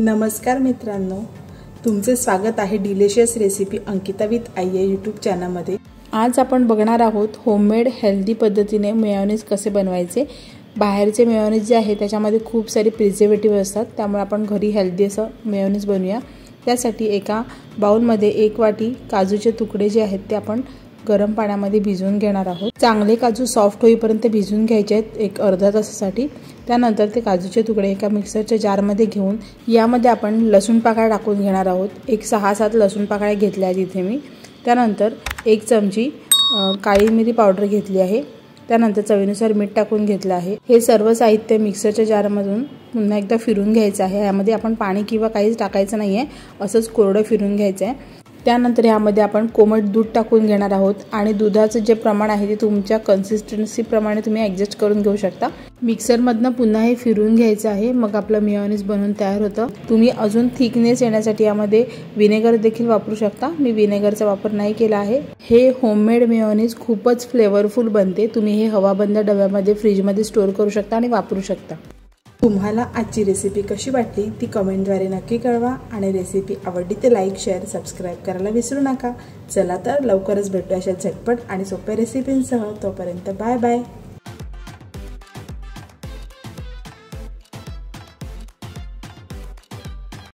नमस्कार मित्रांनो, तुमचे स्वागत आहे delicious recipe Ankita with I YouTube चॅनलमध्ये। आज आपण बघणार आहोत होममेड हेल्दी पद्धतीने मेयोनीज कसे बनवायचे। बाहेरचे मेयोनीज जे आहे त्याच्यामध्ये खूप सारे प्रिझर्वेटिव्ह असतात, त्यामुळे आपण घरी हेल्दी असं मेयोनीज बनवूया। त्यासाठी एका बाउलमध्ये 1 वाटी काजूचे तुकडे जे आहेत ते आपण गरम पाण्यामध्ये भिजवून घेणार आहोत। चांगले काजू सॉफ्ट होईपर्यंत भिजवून घ्यायचे आहेत एक अर्धा तासासाठी। त्यानंतर ते काजूचे तुकडे एका मिक्सरच्या जारमध्ये घेऊन यामध्ये आपण लसूण पाकळ्या टाकून घेणार आहोत। एक 6-7 लसूण पाकळ्या घेतल्या आहेत इथे मी। त्यानंतर 1 चमची काळी मिरी पावडर घेतली आहे। त्यानंतर चवीनुसार मीठ टाकून घेतलं आहे। हे सर्व साहित्य मिक्सरच्या जारमधून पुन्हा एकदा फिरून घ्यायचं आहे। यामध्ये आपण पाणी किंवा काहीच टाकायचं नाहीये, असंच कोरडं फिरून घ्यायचं आहे। त्यानंतर यामध्ये आपण कोमट दूध टाकून घेणार आहोत आणि दुधाचं जे प्रमाण आहे ते तुमच्या कन्सिस्टन्सी प्रमाणे तुम्ही ॲडजस्ट करून घेऊ शकता। मिक्सरमधनं पुन्हा हे फिरून घ्यायचं आहे, मग आपलं मेयोनीज बनवून तयार होतं। तुम्ही अजून थिकनेस येण्यासाठी यामध्ये विनेगर देखील वापरू शकता। मी विनेगरचा वापर नाही केला आहे। हे होममेड मेयोनीज खूपच फ्लेवरफुल बनते। तुम्ही हे हवाबंद डब्यामध्ये फ्रीजमध्ये स्टोर करू शकता आणि वापरू शकता। तुम्हाला आजची रेसिपी कशी वाटली ती कमेंटद्वारे नक्की कळवा आणि रेसिपी आवडली तर लाईक, शेअर, सबस्क्राईब करायला विसरू नका। चला तर लवकरच भेटूया अशा झटपट आणि सोप्या रेसिपींसह। तोपर्यंत बाय बाय।